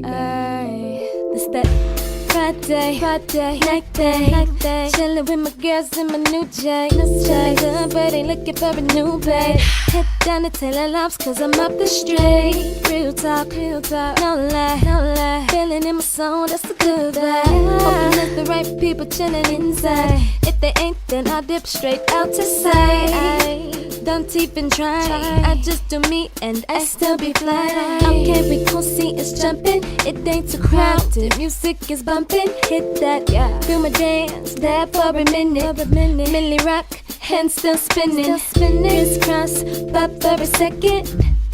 This that Friday night thing. Chillin' with my girls in my new J. Feeling good, but ain't looking for a new babe. Head down to Taylor Lobs, cause I'm up the street. Real talk, no lie. Feeling in my soul, that's a good vibe. Hoping it's the right people chillin' inside. If they ain't, then I'll dip straight out to sight. Don't even try. I just do me and I still be fly. Okay, we gon' see it's jumping. It ain't too crowded. Music is bumping. Hit that, feel my dance. There for a minute. Millie rock, hands still spinning. Crisscross, pop for a second.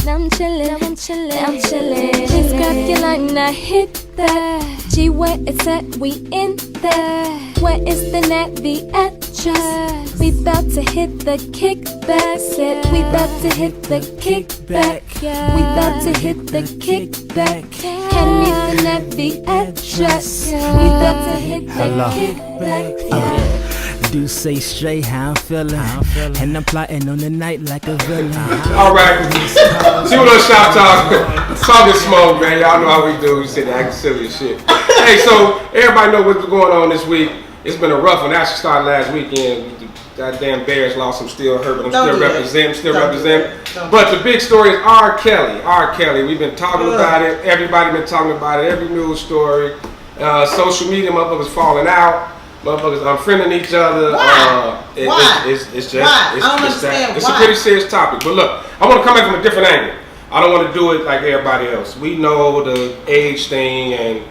Now I'm chillin'. Please grab your line, I hit that. G where it's at, we in there. Where is the Navy address? We bout to hit the kickback. Said we bout to hit the kickback. We bout to hit the kickback. Hand me the Navy address. We bout to hit the kickback. Do say straight how I'm feeling. And I'm plotting on the night like a villain. Alright, Humidor Shop Talk. Talking smoke, man. Y'all know how we do. We sit there acting silly as shit. Hey, so everybody know what's going on this week. It's been a rough one. Actually started last weekend. Goddamn Bears lost. I'm still hurt, but I'm still representing. But the big story is R. Kelly. We've been talking about it. Everybody been talking about it. Every news story. Social media, motherfuckers falling out. Motherfuckers unfriending each other. Why? It's a pretty serious topic. But look, I want to come at it from a different angle. I don't want to do it like everybody else. We know the age thing and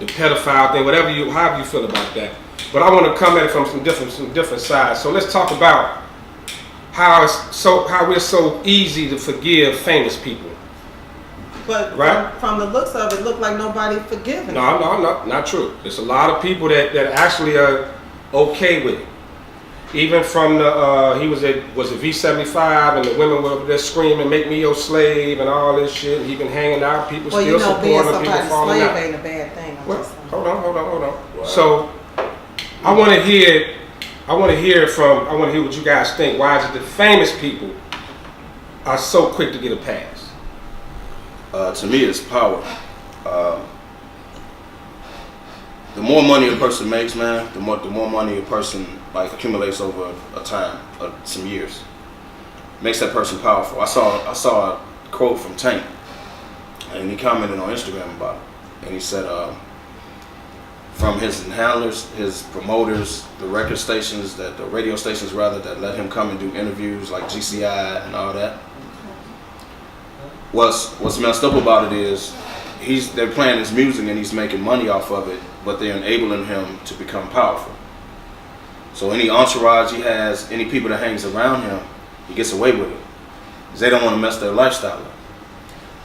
the pedophile thing, however you feel about that. But I want to come at it from some different sides. So let's talk about how we're so easy to forgive famous people. But right? from the looks of it, look like nobody forgiving. No, not true. There's a lot of people that actually are okay with it. Even from the he was at V75 and the women were over there screaming, "Make me your slave" and all this shit. He been hanging out, people still supporting him, people falling out. Being somebody's slave ain't a bad thing. Well, hold on. Wow. So I want to hear what you guys think. Why is it that famous people are so quick to get a pass? To me, it's power. The more money a person makes, man, the more money a person accumulates over a time, some years, makes that person powerful. I saw a quote from Tank, and he commented on Instagram about it, and he said, from his handlers, his promoters, the radio stations that let him come and do interviews like GCI and all that. What's messed up about it is they're playing his music and he's making money off of it, but they're enabling him to become powerful. So any entourage he has, any people that hangs around him, he gets away with it, because they don't want to mess their lifestyle up.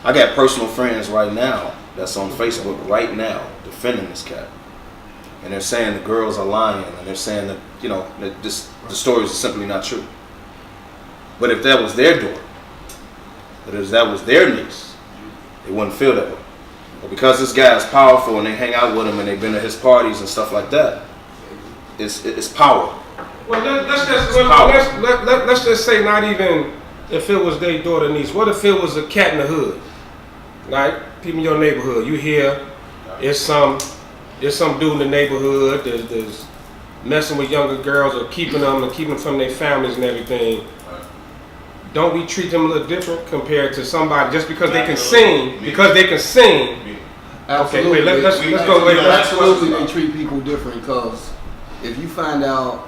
I got personal friends right now that's on Facebook right now defending this cat, and they're saying the girls are lying, and they're saying that that the stories are simply not true. But if that was their daughter, but if that was their niece, they wouldn't feel that way. But because this guy is powerful and they hang out with him and they've been to his parties and stuff like that, it's power. Well, let's just say not even if it was their daughter niece. What if it was a cat in the hood? Right? People in your neighborhood. You hear it's some dude in the neighborhood that's messing with younger girls or keeping them from their families and everything. Don't we treat them a little different compared to somebody just because they can sing? Absolutely. Okay, wait, let's go. Absolutely, they treat people different, because if you find out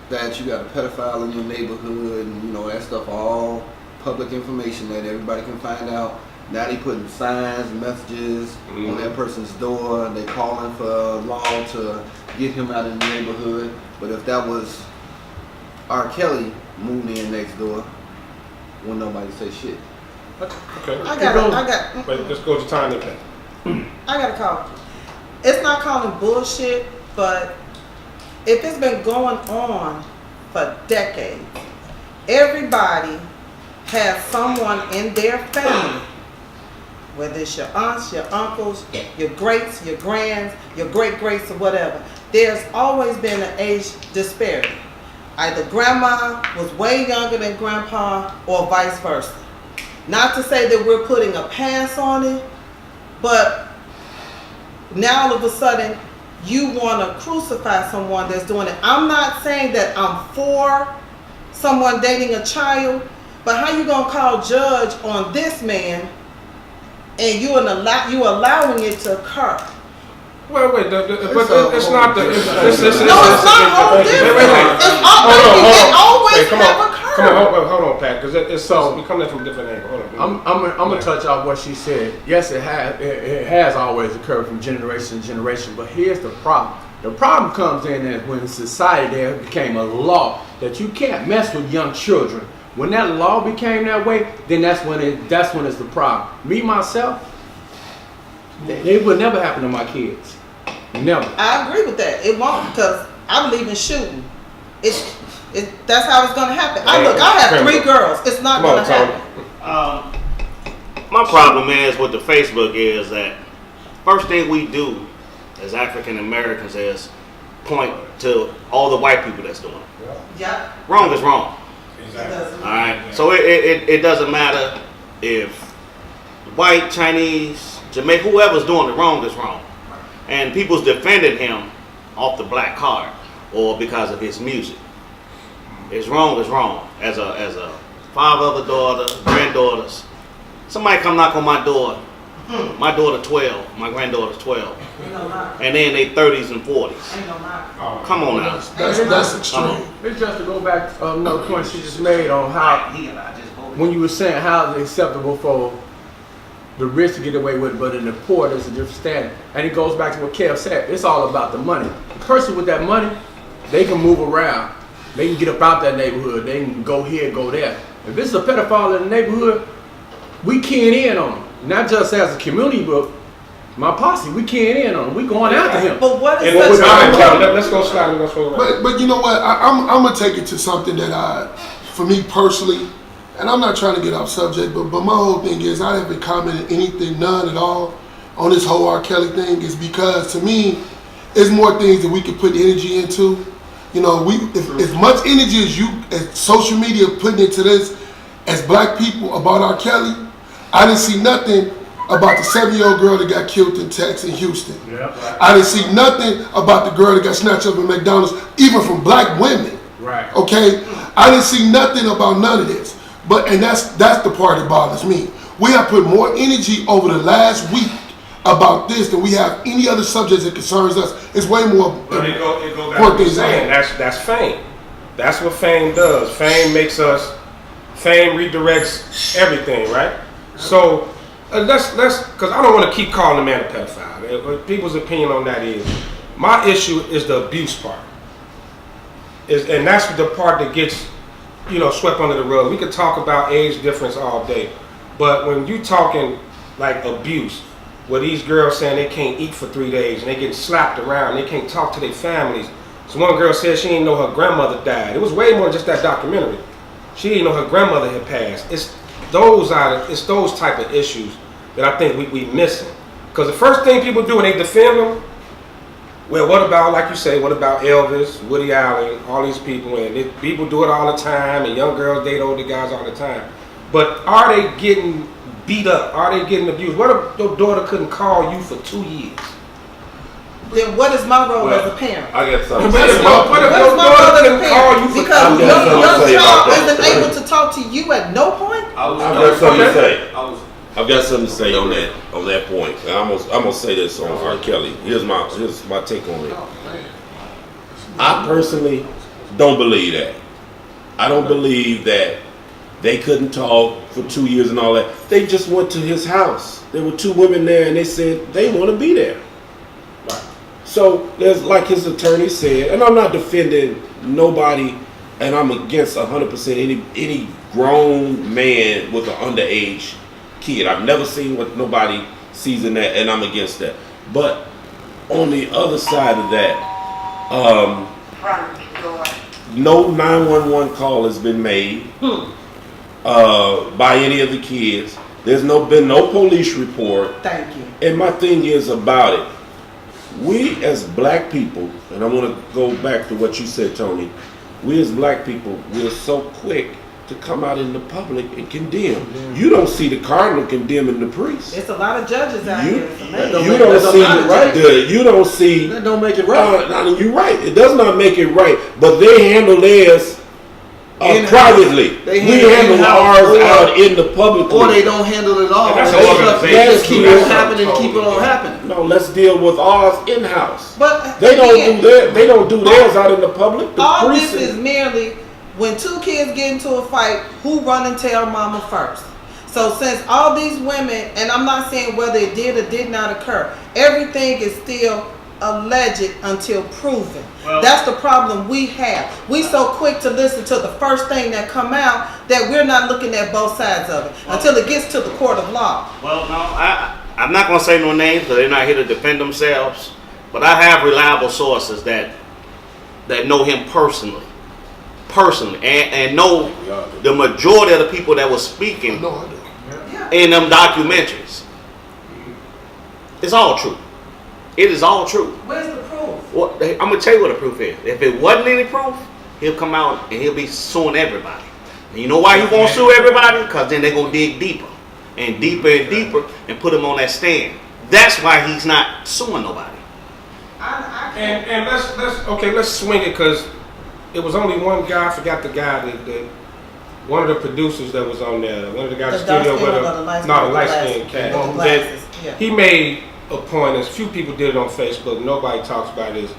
that you got a pedophile in your neighborhood and that stuff all public information that everybody can find out. Now they putting signs, messages on that person's door. They calling for law to get him out of the neighborhood. But if that was R. Kelly moving in next door, wouldn't nobody say shit. Okay. Wait, let's go to time to I got a call. It's not calling bullshit, but if it's been going on for decades, everybody has someone in their family, whether it's your aunts, your uncles, your greats, your grands, your great-greats, or whatever. There's always been an age disparity. Either grandma was way younger than grandpa or vice versa. Not to say that we're putting a pass on it, but now all of a sudden you want to crucify someone that's doing it. I'm not saying that I'm for someone dating a child, but how you gonna call judge on this man and you allowing it to occur? Wait, it's not the. It's No, it's not whole different. It always have occurred. Come on, hold on, Pat, because we coming from a different angle. Hold on. I'm gonna touch off what she said. Yes, it has always occurred from generation to generation. But here's the problem. The problem comes in that when society there became a law that you can't mess with young children. When that law became that way, then that's when it's the problem. Me myself, it would never happen to my kids. Never. I agree with that. It won't, because I believe in shooting. That's how it's gonna happen. I have 3 girls. It's not gonna happen. My problem is with the Facebook is that first thing we do as African Americans is point to all the white people that's doing it. Yeah. Wrong is wrong. Exactly. All right. So it doesn't matter if white, Chinese, Jamaican, whoever's doing it, wrong is wrong. And people's defending him off the black card or because of his music. It's wrong is wrong. As a father of a daughter, granddaughters, somebody come knock on my door. My daughter 12, my granddaughter's 12, and then they 30s and 40s. Come on now. That's extreme. It's just to go back to another point she just made on how, when you were saying how it's acceptable for the rich to get away with it, but in the poor there's a different standard. And it goes back to what Kev said. It's all about the money. The person with that money, they can move around. They can get up out that neighborhood. They can go here, go there. If it's a pedophile in the neighborhood, we keying in on him. Not just as a community, but my posse, we keying in on him. We going after him. But what is Let's go slide. But you know what? I'm gonna take it to something that for me personally, and I'm not trying to get off subject, but my whole thing is I haven't commented anything, none at all, on this whole R. Kelly thing. Is because to me, it's more things that we can put energy into. You know, as much energy as social media putting into this, as black people about R. Kelly, I didn't see nothing about the 7-year-old girl that got killed in Texas and Houston. Yeah. I didn't see nothing about the girl that got snatched up at McDonald's, even from black women. Right. Okay? I didn't see nothing about none of this. And that's the part that bothers me. We have put more energy over the last week about this than we have any other subjects that concerns us. It's way more important things. That's fame. That's what fame does. Fame redirects everything, right? So let's because I don't want to keep calling the man a pedophile. People's opinion on that is, my issue is the abuse part. And that's the part that gets, swept under the rug. We could talk about age difference all day, but when you talking like abuse, where these girls saying they can't eat for 3 days and they getting slapped around, they can't talk to their families. So one girl said she didn't know her grandmother died. It was way more than just that documentary. She didn't know her grandmother had passed. It's those type of issues that I think we missing. Because the first thing people do when they defend them, well, what about, like you say, what about Elvis, Woody Allen, all these people, and people do it all the time, and young girls date older guys all the time. But are they getting beat up? Are they getting abused? What if your daughter couldn't call you for 2 years? Then what is my role as a parent? I got something. What if your daughter couldn't call you for 2 years? Because your child isn't able to talk to you at no point? I've got something to say. I've got something to say on that point. I'm gonna say this on R. Kelly. Here's my take on it. I personally don't believe that. I don't believe that they couldn't talk for 2 years and all that. They just went to his house. There were 2 women there, and they said they want to be there. Right. So there's, like his attorney said, and I'm not defending nobody, and I'm against 100% any grown man with an underage kid. I've never seen what nobody sees in that, and I'm against that. But on the other side of that, no 911 call has been made by any of the kids. There's been no police report. Thank you. And my thing is about it, we as black people, and I want to go back to what you said, Tony, we as black people, we're so quick to come out in the public and condemn. You don't see the cardinal condemning the priest. It's a lot of judges out here. It's amazing. You don't see you don't see. That don't make it right. You're right. It does not make it right. But they handle theirs privately. We handle ours out in the public. Or they don't handle it all. That's Let's keep it happening, keep it on happening. No, let's deal with ours in house. But They don't do theirs out in the public. The all priest this is merely when two kids get into a fight, who run and tell mama first. So since all these women, and I'm not saying whether it did or did not occur, everything is still alleged until proven. Well, that's the problem we have. We so quick to listen to the first thing that come out that we're not looking at both sides of it until it gets to the court of law. Well, no, I'm not going to say no names because they're not here to defend themselves. But I have reliable sources that know him personally, and know the majority of the people that was speaking in them documentaries. It's all true. It is all true. Where's the proof? Well, I'm gonna tell you what the proof is. If it wasn't any proof, he'll come out and he'll be suing everybody. And you know why he won't sue everybody? Because then they're gonna dig deeper and deeper and deeper and put him on that stand. That's why he's not suing nobody. And let's swing it because it was only one guy. I forgot the guy that one of the producers that was on there. One of the guys in the studio with him. No, the light skinned cat. He made a point. As few people did it on Facebook. Nobody talks about this.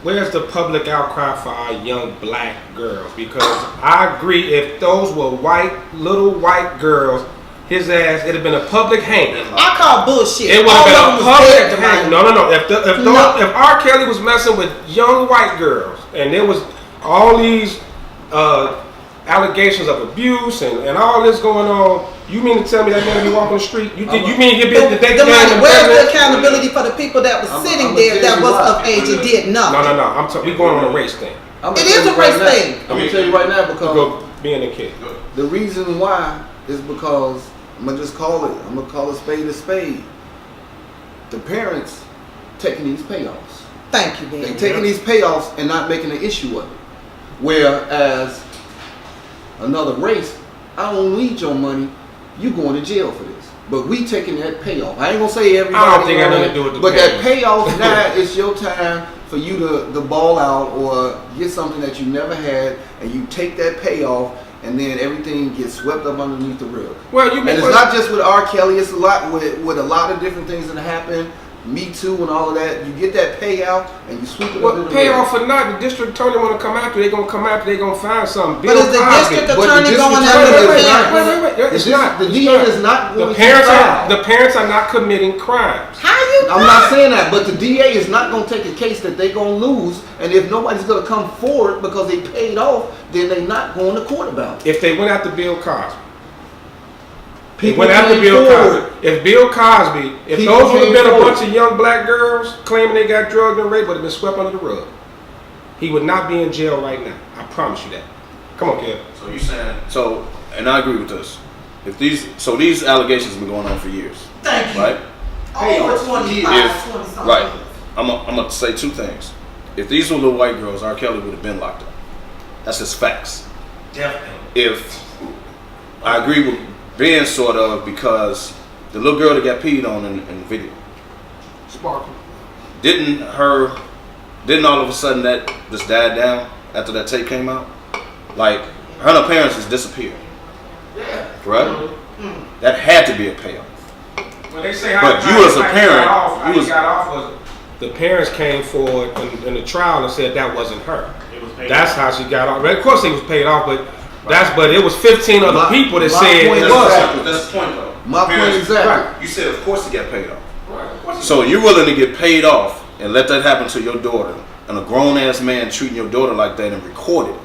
Where's the public outcry for our young black girls? Because I agree, if those were little white girls, his ass, it'd have been a public hanging. I call bullshit. It would have been a public hanging. No. If R. Kelly was messing with young white girls and there was all these allegations of abuse and all this going on, you mean to tell me that man be walking the street? You mean he'd be the day where's the accountability for the people that was sitting there that was of age and did nothing? No. We going on a race thing. It is a race thing. I'm gonna tell you right now because being a kid. The reason why is because I'm gonna call a spade a spade. The parents taking these payoffs. Thank you, Dan. They taking these payoffs and not making an issue of it. Whereas another race, I don't need your money. You going to jail for this. But we taking that payoff. I ain't gonna say everybody. I don't think I nothing to do with the But payoff. that payoff now is your time for you to ball out or get something that you never had, and you take that payoff, and then everything gets swept up underneath the rug. And it's not just with R. Kelly. It's a lot with a lot of different things that happen. Me Too and all of that. You get that payout and you sweep it up. Well, payoff or not, the district attorney want to come after. They gonna come after. They gonna find something. But is the district attorney going after the parents? Wait. It's not. The DA is not going to file. The parents are not committing crimes. How you? I'm not saying that, but the DA is not going to take a case that they're going to lose, and if nobody's going to come forward because they paid off, then they're not going to court about it. If they went after Bill Cosby. People went after Bill forward. Cosby. If Bill Cosby, if People those would have been came a forward. bunch of young black girls claiming they got drugged and raped, would have been swept under the rug. He would not be in jail right now. I promise you that. Come on, Kev. So you saying and I agree with this. These allegations have been going on for years. Thank you. Right? Over 25, 20 something. Right. I'm gonna say two things. If these were little white girls, R. Kelly would have been locked up. That's just facts. Definitely. If I agree with Ben sort of, because the little girl that got peed on in the video, Sparkle. didn't all of a sudden that just died down after that tape came out? Like, her and her parents just disappeared. Yeah. Right? That had to be a payoff. When they say But you as a parent, got off was the parents came forward in the trial and said that wasn't her. That's how she got off. Of course, he was paid off, but it was 15 other people that said it was. That's the point, though. My point exactly. Right. You said, of course, he got paid off. Right. So you're willing to get paid off and let that happen to your daughter, and a grown ass man treating your daughter like that and record it.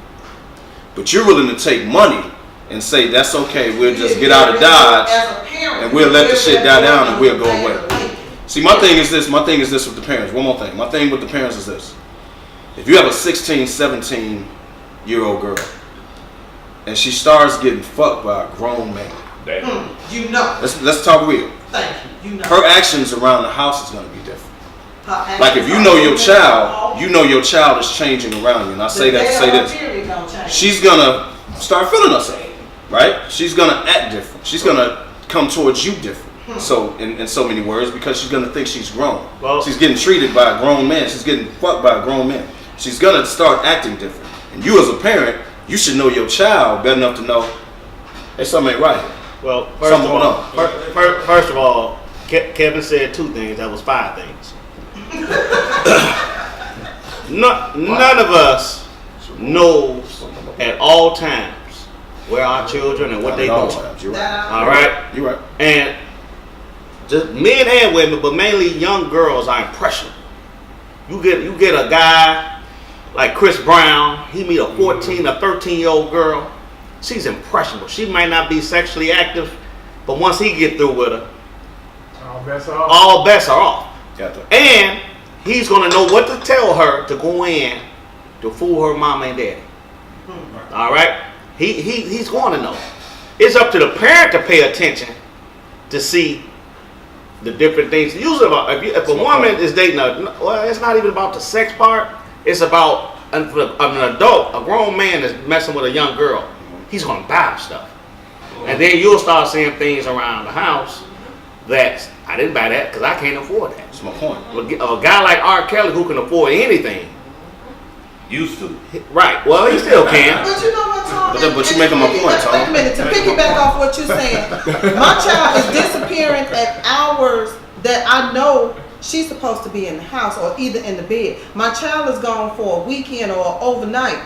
But you're willing to take money and say that's okay. We'll just get out of Dodge and we'll let the shit die down and we'll go away. See, my thing is this with the parents. One more thing. My thing with the parents is this. If you have a 16, 17-year-old girl and she starts getting fucked by a grown man, you know. Let's talk real. Thank you. You know. Her actions around the house is going to be different. Like if you know your child is changing around you. And I say that to say this. She's going to start feeling herself, right? She's gonna act different. She's gonna come towards you different. So in so many words, because she's gonna think she's grown. Well, she's getting treated by a grown man. She's getting fucked by a grown man. She's gonna start acting different. And you as a parent, you should know your child better enough to know, hey, something ain't right. Well, first of all, Kevin said 2 things. That was 5 things. None of us knows at all times where our children and what they doing. You're right. All right? You're right. And just men and women, but mainly young girls are impressionable. You get a guy like Chris Brown, he meet a 14 or 13-year-old girl, she's impressionable. She might not be sexually active, but once he get through with her, all bets are off. And he's gonna know what to tell her to go in to fool her mama and daddy. All right? He's going to know. It's up to the parent to pay attention to see the different things. Usually, if a woman is dating well, it's not even about the sex part. It's about an adult, a grown man is messing with a young girl. He's gonna buy stuff, and then you'll start seeing things around the house that I didn't buy that because I can't afford that. That's my point. A guy like R. Kelly who can afford anything. Used to. Right. Well, he still can. But you know what, Tom? But you're making my point, Tom. Wait a minute. To piggyback off what you're saying, my child is disappearing at hours that I know she's supposed to be in the house or either in the bed. My child is gone for a weekend or overnight.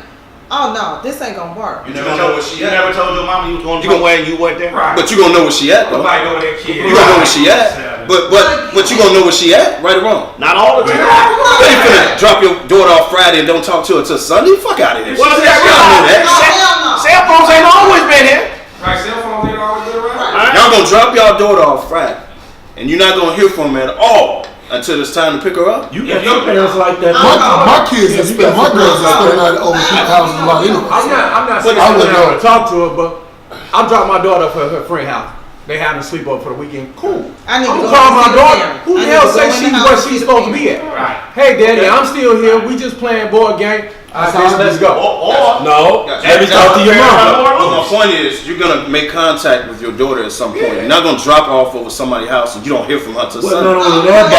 Oh no, this ain't gonna work. You never know where she at. You never told your mama you was going somewhere and you weren't there? Right. But you gonna know where she at, though. Nobody know where that kid You gonna know where she at. But you gonna know where she at, right or wrong? Not all the time. You ain't finna drop your daughter off Friday and don't talk to her till Sunday. Fuck out of here. Well, Y'all know that. Cell phones ain't always been here. Right, cell phones ain't always been around. Y'all gonna drop y'all daughter off Friday, and you're not gonna hear from her at all until it's time to pick her up. You got your parents like that. My kids are spending, my girls are spending night over people's houses a lot anyway. I'm not saying I would talk to her, but I'll drop my daughter for her friend house. They having a sleepover for the weekend. Cool. I need I'm to gonna call my daughter. parent. Who the I need hell to say go in she's the where house she's and supposed to see be the at? Right. Hey, Daddy, I'm still here. We just playing board game. I said, let's go. No, let me talk to your mom. But my point is, you're gonna make contact with your daughter at some point. You're not gonna drop her off over somebody's house and you don't hear from her till Well, Sunday. not only that,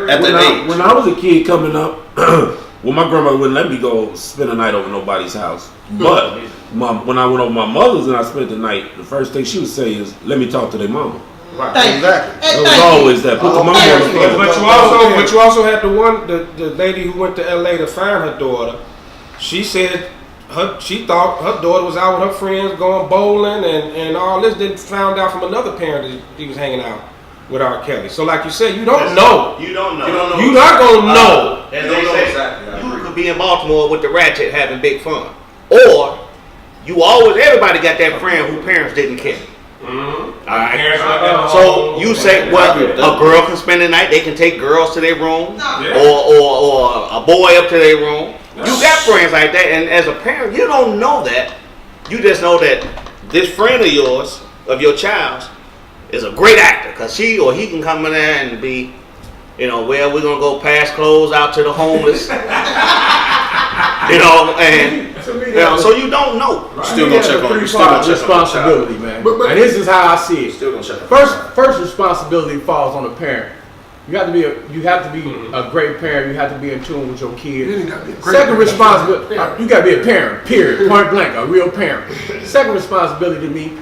At but that age. when I was a kid coming up, well, my grandmother wouldn't let me go spend a night over nobody's house. But when I went over my mother's and I spent the night, the first thing she would say is, "Let me talk to their mama." Thank you. It was always that. Put the mama on the phone. But you also had the lady who went to LA to find her daughter. She said she thought her daughter was out with her friends going bowling and all this. Then found out from another parent that he was hanging out with R. Kelly. So like you said, you don't know. You don't know. You're not gonna know. As they say, you could be in Baltimore with the ratchet having big fun, or everybody got that friend who parents didn't care. Mm-hmm. All right. So you say, well, a girl can spend the night. They can take girls to their room, or a boy up to their room. You got friends like that, and as a parent, you don't know that. You just know that this friend of yours, of your child's, is a great actor, because she or he can come in there and be, well, we're gonna go pass clothes out to the homeless, and so you don't know. Still gonna check on you. Responsibility, man. And this is how I see it. Still gonna check on First responsibility falls on the parent. You have to be a great parent. You have to be in tune with your kids. Second responsibility, you got to be a parent. Period. Point blank, a real parent. Second responsibility to me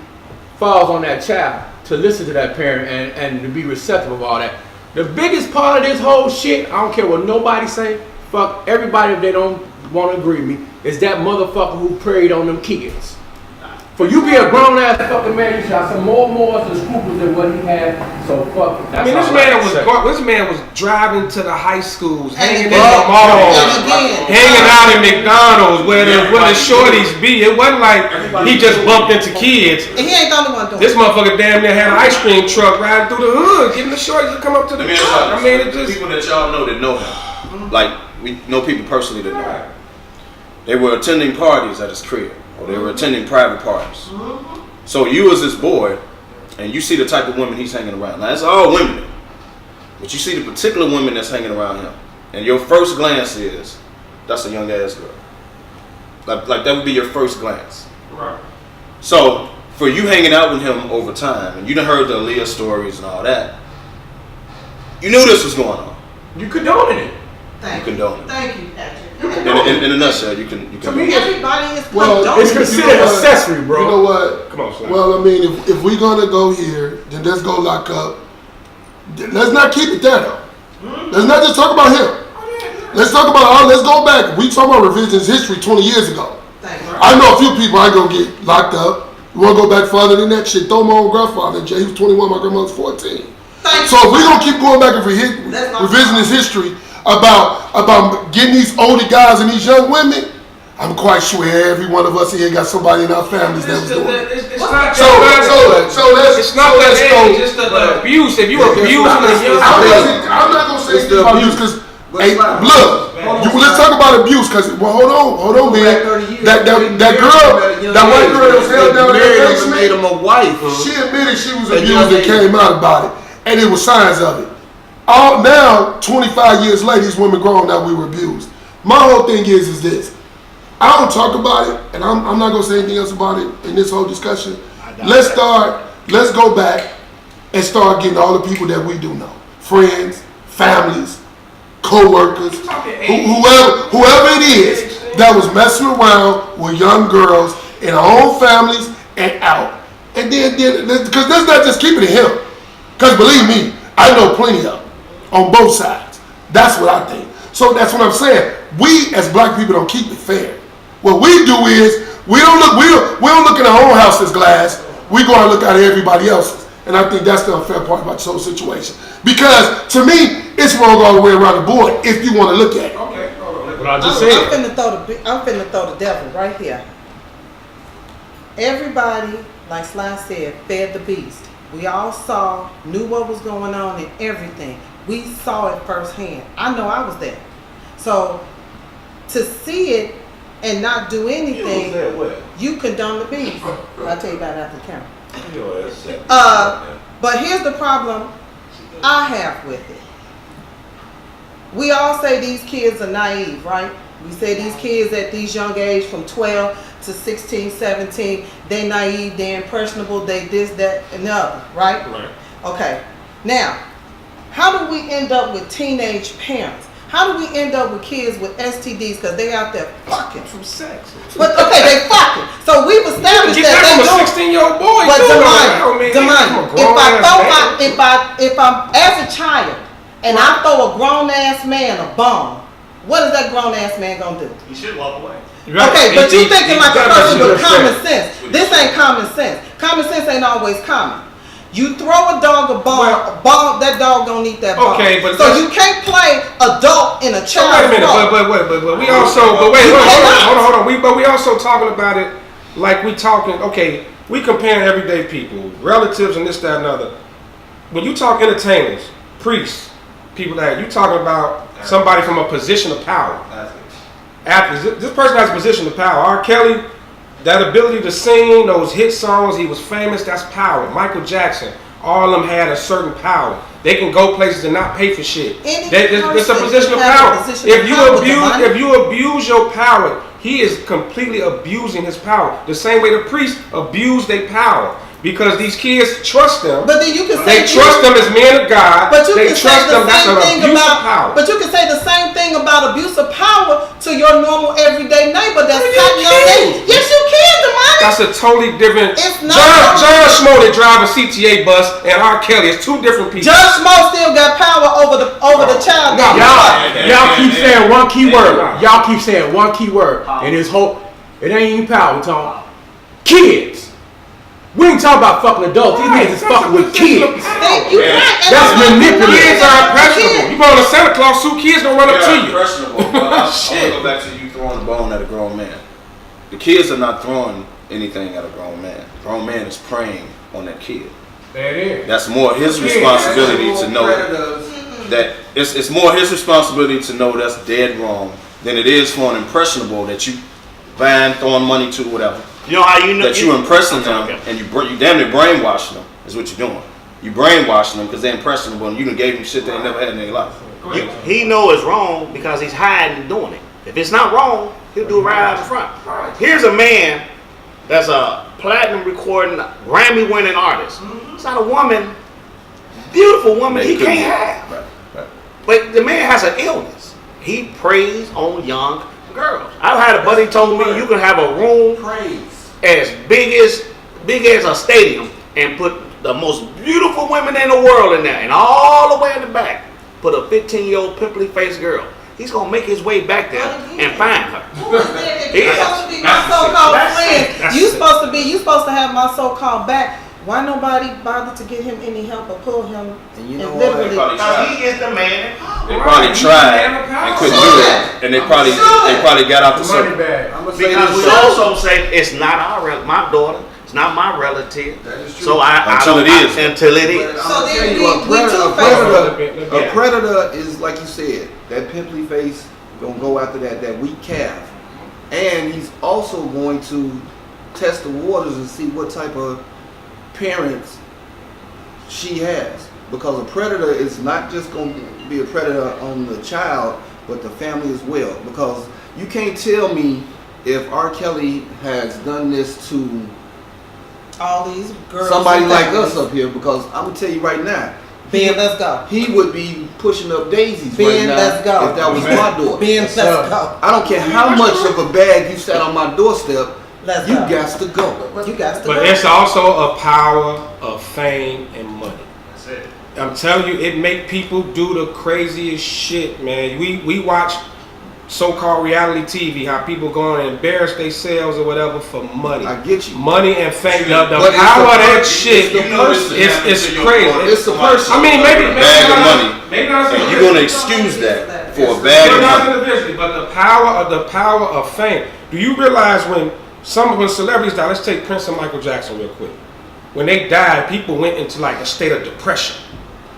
falls on that child to listen to that parent and to be receptive of all that. The biggest part of this whole shit, I don't care what nobody say. Fuck everybody if they don't want to agree with me. Is that motherfucker who preyed on them kids. For you be a grown ass fucking man, you should have some more morals and scruples than what he had. So fuck it. I mean, this man was driving to the high schools, hanging in the malls, hanging out in McDonald's where the shorties be. It wasn't like he just bumped into kids. And he ain't the only one doing it. This motherfucker damn near had an ice cream truck riding through the hood, getting the shorties to come up to the truck. I mean, it just people that y'all know that know him. Like we know people personally that know him. They were attending parties at his crib. Or they were attending private parties. So you as this boy, and you see the type of women he's hanging around. Now it's all women, but you see the particular women that's hanging around him, and your first glance is, that's a young ass girl. Like that would be your first glance. Right. So for you hanging out with him over time, and you done heard the Aaliyah stories and all that, you knew this was going on. You condoning it. You condone it. Thank you, Patrick. In a nutshell, you can. To me, Everybody is Well, condoning. it's considered accessory, bro. You know what? Come on, son. Well, I mean, if we're gonna go here, then let's go lock up. Let's not keep it there though. Let's not just talk about him. Let's talk about let's go back. We talk about revisionist history 20 years ago. Thank you. I know a few people I ain't gonna get locked up. You wanna go back farther than that shit? Throw my own grandfather in jail. He was 21, my grandma was 14. So if we're gonna keep going back and revisionist history about getting these older guys and these young women, I'm quite sure every one of us here got somebody in our families that was doing it. It's not So let's it's not that age, it's the abuse. If you abuse I'm not gonna say it's the abuse because hey, look, let's talk about abuse because hold on, man. That white girl that was held down in the basement, made him a wife. she admitted she was abused and came out about it, and it was signs of it. All now, 25 years later, these women grown now we were abused. My whole thing is this. I don't talk about it, and I'm not gonna say anything else about it in this whole discussion. Let's go back and start getting all the people that we do know. Friends, families, co-workers, whoever it is that was messing around with young girls in our own families and out. And then because let's not just keep it to him. Because believe me, I know plenty of them on both sides. That's what I think. So that's what I'm saying. We as black people don't keep it fair. What we do is we don't look in our own house as glass. We go and look at everybody else's. And I think that's the unfair part about this whole situation. Because to me, it's wrong all the way around the board if you want to look at it. Okay, hold on. What I just said. I'm finna throw the devil right here. Everybody, like Sly said, fed the beast. We all saw, knew what was going on and everything. We saw it firsthand. I know I was there. So to see it and not do anything, you condone the beast. I'll tell you about it after the camera. But here's the problem I have with it. We all say these kids are naive, right? We say these kids at these young age from 12 to 16, 17, they naive, they're impressionable, they this, that, and the other, right? Right. Okay. Now, how do we end up with teenage parents? How do we end up with kids with STDs because they out there fucking From sex. But okay, they fucking. So we've established Get that that they from a do. 16-year-old boy. But Demani, if I'm as a child and I throw a grown ass man a bomb, what is that grown ass man gonna do? You should walk away. Okay, but you thinking like a person with common sense. This ain't common sense. Common sense ain't always common. You throw a dog a bomb, that dog gonna eat that bomb. Okay, but so you can't play adult in a child. Wait a minute, but we also, hold on. We also talking about it like we talking. Okay, we comparing everyday people, relatives, and this, that, and other. When you talk entertainers, priests, people that you talking about somebody from a position of power. Athletes. This person has a position of power. R. Kelly. That ability to sing those hit songs, he was famous, that's power. Michael Jackson, all of them had a certain power. They can go places and not pay for shit. It's a position of power. If you abuse your power, he is completely abusing his power. The same way the priests abuse their power. Because these kids trust them. But then you can say they trust them as men of God. But you they can trust say the them. That's same an thing abuse about of power. But you can say the same thing about abuse of power to your normal everyday neighbor that's cutting your name. Yes, you can, Demani. That's a totally different. It's not. John Schmo that drive a CTA bus and R. Kelly is two different people. John Schmo still got power over the child. No, y'all keep saying one key word. Y'all keep saying one key word. And his whole, it ain't even power, Tom. Kids. We ain't talking about fucking adults. These niggas is fucking with kids. Thank you. That's manipulative. Kids are impressionable. You put on a Santa Claus suit, kids don't run up to you. Impressionable. I want to go back to you throwing the bone at a grown man. The kids are not throwing anything at a grown man. The grown man is preying on that kid. There it is. That's more his responsibility to know that it's more his responsibility to know that's dead wrong than it is for an impressionable that you buying, throwing money to, whatever. You know how you know that you impressing them and you damn near brainwashing them is what you're doing. You brainwashing them because they're impressionable and you done gave them shit they never had in their life. He know it's wrong because he's hiding doing it. If it's not wrong, He'll do it right out in front. Here's a man that's a platinum recording, Grammy-winning artist. It's not a woman, beautiful woman he can't have. But the man has an illness. He preys on young girls. I've had a buddy told me you can have a room as big as a stadium and put the most beautiful women in the world in there, and all the way in the back put a 15-year-old pimply-faced girl. He's gonna make his way back there and find her. You're supposed to be my so-called friend. You supposed to have my so-called back. Why nobody bothered to get him any help or pull him? And you know literally, Because he is the man. They probably tried and couldn't do it, and they probably got out the circle. Because we also say it's not my daughter. It's not my relative. So until it is. So then a predator is like you said. That pimply face gonna go after that weak calf, and he's also going to test the waters and see what type of parents she has, because a predator is not just going to be a predator on the child but the family as well, because you can't tell me if R. Kelly has done this to all these girls, somebody like us up here, because I'm gonna tell you right now, Ben, let's go. He would be pushing up daisies Ben, right now let's go. if that was my daughter. Ben, let's go. I don't care how much of a bag you sat on my doorstep. Let's you go. got to go. You got to but go. it's also a power of fame and money. That's it. I'm telling you, it make people do the craziest shit, man. We watch so-called reality TV, how people go and embarrass themselves or whatever for money. I get you. Money and fame. The But power of that it's shit the person. is crazy. It's the person. I mean, maybe Bag of money. Maybe not And you're gonna excuse that for a bag of money. individually, but the power of fame. Do you realize when celebrities die? Let's take Prince and Michael Jackson real quick. When they died, people went into like a state of depression.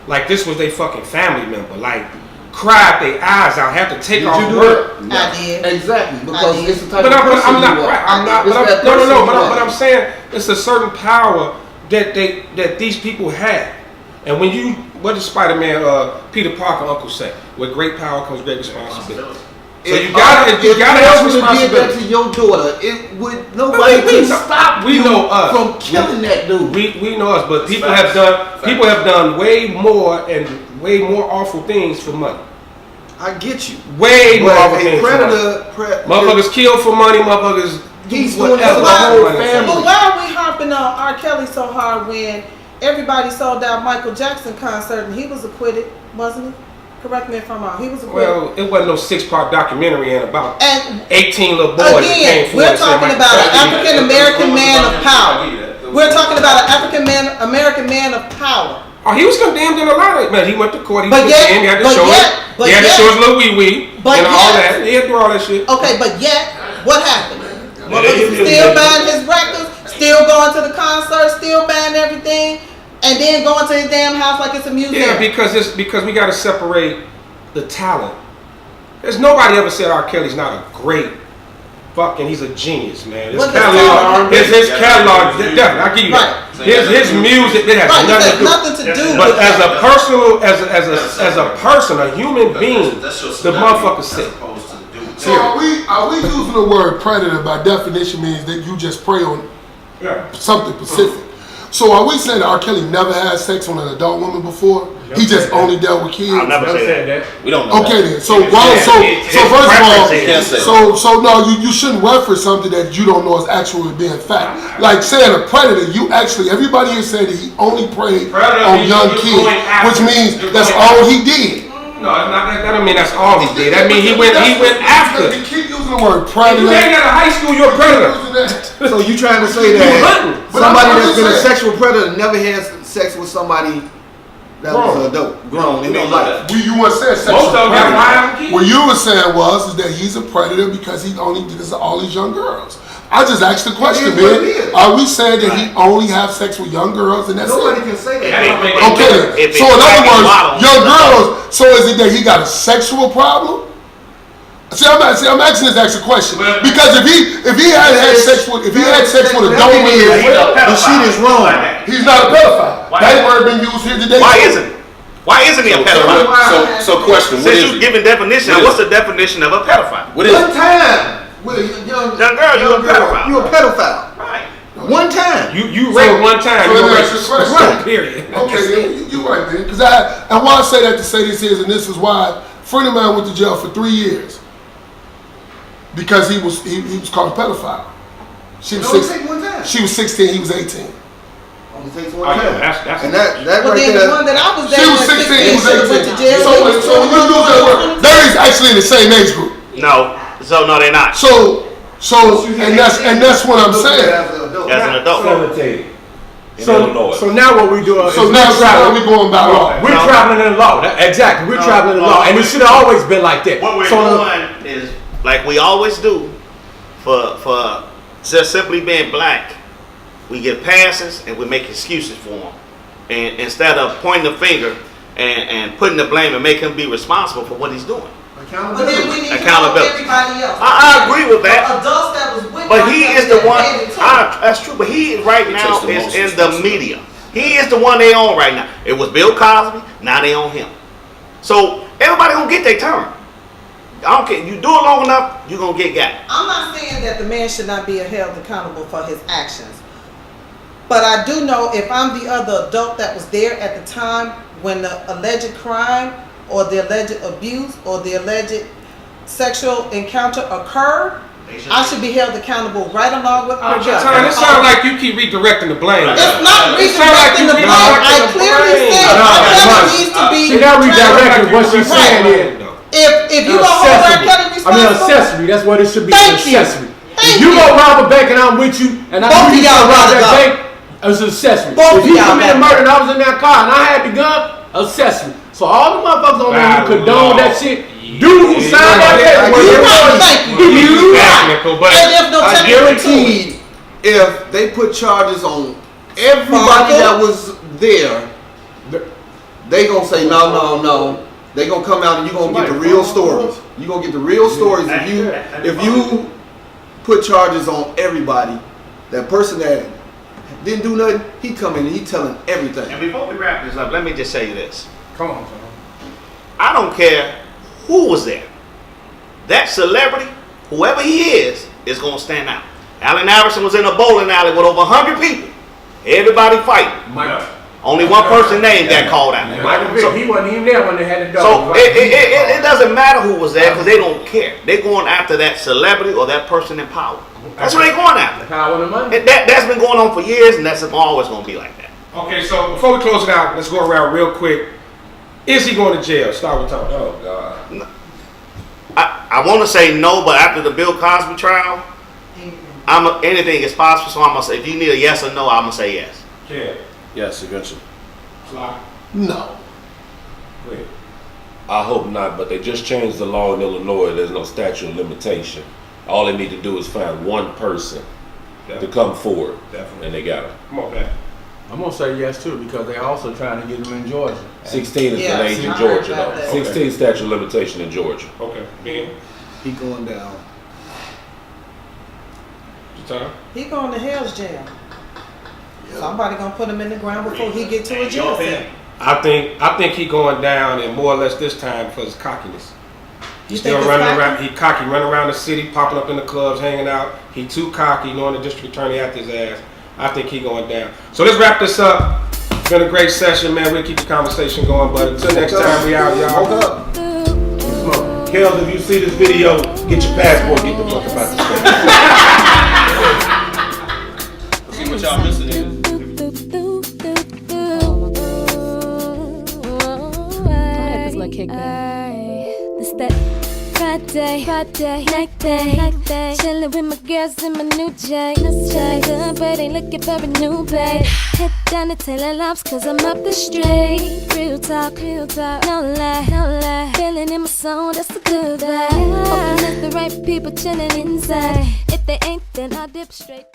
Like this was their fucking family member. Like cried their eyes out, have to take off work. I did. Exactly, because it's the type But of person I'm not. you are. Right, I'm not. It's But that person you but are. I'm saying it's a certain power that these people have. And when you, what did Spider-Man, Peter Parker, Uncle say? With great power comes great responsibility. So you gotta have responsibility. Did that to your daughter, it would nobody can stop we you know us from killing that dude. We know us, but people have done way more and way more awful things for money. I get you. Way more awful things. Motherfuckers kill for money. Motherfuckers. He's doing whatever. that for the whole family. But why are we harping on R. Kelly so hard when everybody sold out Michael Jackson concert and he was acquitted, wasn't he? Correct me if I'm wrong. He was acquitted. Well, it wasn't no 6-part documentary and about And 18 little boys that came again, forward. we're talking about an African American man of power. We're talking about an African American man of power. Oh, he was condemned in a lot of it, man. He went to court. He was But yet- condemned. He had to but show yet- it. but He had to yet- show his little wee but and all yet- that. He had to do all that shit. Okay, but yet, what happened? Yeah, Motherfuckers still buying his records, still going to the concert, still buying everything, and then going to his damn house like it's a museum. Yeah, because we got to separate the talent. There's nobody ever said R. Kelly's not a great fucking. He's a genius, man. His What the catalog, talent? his catalog, definitely. I give you that. His music, it has Right, this has nothing nothing to do But with as that. a personal, as a person, a human being, the motherfucker sick. So are we using the word predator by definition means that you just prey on something specific? So are we saying that R. Kelly never had sex with an adult woman before? He just only dealt with kids? I'll never say that. We don't know. Okay then. So first of all, so no, you shouldn't reference something that you don't know is actually being fact. Like saying a predator, you actually everybody here said that he only preyed on young kids, which means that's all he did. No, that don't mean that's all he did. That mean he went after. You keep using the word predator. You ain't got a high school, you're a predator. So you trying to say that somebody that's been a sexual predator never had sex with somebody that was an adult, grown in their life? You weren't saying sexual Most of them got predator. kids. What you were saying was that he's a predator because he only does all these young girls. I just asked the question, It is what it man. is. Are we saying that he only have sex with young girls and that's Nobody it? can say that. Okay, then. So in other words, young girls. So is it that he got a sexual problem? See, I'm asking this actual question because if he had sex with adult women, the shit is wrong. he's not a pedophile. That word been used here today. Why isn't? Why isn't he a pedophile? So question. What Since is you it? giving definition, what's the definition of a pedophile? What is One it? time with a young girl, you a pedophile. You a pedophile. Right. One time. You raped one time. So You let me a ask you a rapist. question. Right, period. Okay, you're right, man. Because and why I say that to say this is, and this is why a friend of mine went to jail for 3 years because he was called a pedophile. She was It only take one time. She was 16. He was 18. Only takes Oh, one yeah, time. that's And that Well, right then the there. one that I was She dating was at 16. He was 16 went to 18. jail. So when you do that work, they're actually in the same age group. No. So no, they're not. So and that's what I'm saying. As an adult. 17. In Illinois. So now what we do is So now we going by law. We're traveling in the law. Exactly. We're traveling in the law. And it should have always been like that. What we're doing is like we always do for just simply being black. We get passes and we make excuses for them. And instead of pointing the finger and putting the blame and make him be responsible for what he's doing. But then we need to know Accountability. everybody else. I agree with that. Adults that was with But my he cousin is the that one. had it too. That's true. But he right now takes the is most in the media. He is the one they own right now. It was Bill Cosby. Now they own him. So everybody gonna get their turn. I don't care. You do it long enough, you gonna get got. I'm not saying that the man should not be held accountable for his actions. But I do know if I'm the other adult that was there at the time when the alleged crime or the alleged abuse or the alleged sexual encounter occurred, I should be held accountable right along with my brother. It sounds like you keep redirecting the blame. It's not redirecting the blame. I clearly said R. Kelly needs to be. She not redirecting. What she's saying is, if you don't hold R. Kelly responsible, accessory. That's what it should be. Thank you. Accessory. Thank If you you. go rob a bank and I'm with you, and I Both knew of you y'all gonna rob gotta that go. bank, it's an accessory. Both If he of y'all committed gotta murder and I was in that car and I had the gun, accessory. So all the motherfuckers on there who condone that shit, dude who signed that paper, You right, thank you. You right. technical, but And there's no I technical to it. guaranteed if they put charges on everybody that was there, they gonna say no. They gonna come out and you gonna get the real stories. You gonna get the real stories if you put charges on everybody. That person that didn't do nothing, he come in and he telling everything. And before we wrap this up, let me just say this. Come on, John. I don't care who was there. That celebrity, whoever he is going to stand out. Allen Iverson was in a bowling alley with over 100 people. Everybody fighting. Only one person named got called out. Michael Vick, he wasn't even there when they had the So dog. it doesn't matter who was there because they don't care. They're going after that celebrity or that person in power. That's what they're going after. Power and money. And that's been going on for years, and that's always going to be like that. Okay, so before we close it out, let's go around real quick. Is he going to jail? Start with Tom. Oh God. I want to say no, but after the Bill Cosby trial, anything is possible. So I'm gonna say if you need a yes or no, I'm gonna say yes. Yeah. Yes, eventually. Fly. No. Wait. I hope not, but they just changed the law in Illinois. There's no statute of limitation. All they need to do is find one person to come forward, and they got him. Come on, Pat. I'm gonna say yes too because they're also trying to get him in Georgia. 16 is Yes, the age in I Georgia, heard about though. that. 16 statute of limitation in Georgia. Okay. Ben. He going down. Tom. He going to hell's jail. Somebody gonna put him in the ground before he get to a jail cell. I think he going down, and more or less this time for his cockiness. He's think still it's running cocky? around. He cocky, running around the city, popping up in the clubs, hanging out. He too cocky, knowing the district attorney after his ass. I think he going down. So let's wrap this up. It's been a great session, man. We'll keep the conversation going, but until next time, we out, y'all. Woke up. Smoke. Kels, if you see this video, get your passport, get the fuck about the state. See what y'all missing is. It's that Friday night thing. Chillin' with my girls in my new J. Feeling good, but ain't looking for a new babe. Head down to Taylor Lobs, cause I'm up the street. Real talk, no lie. Feeling in my soul, that's a good vibe. Hoping it's the right people chillin' inside. If they ain't, then I'll dip straight.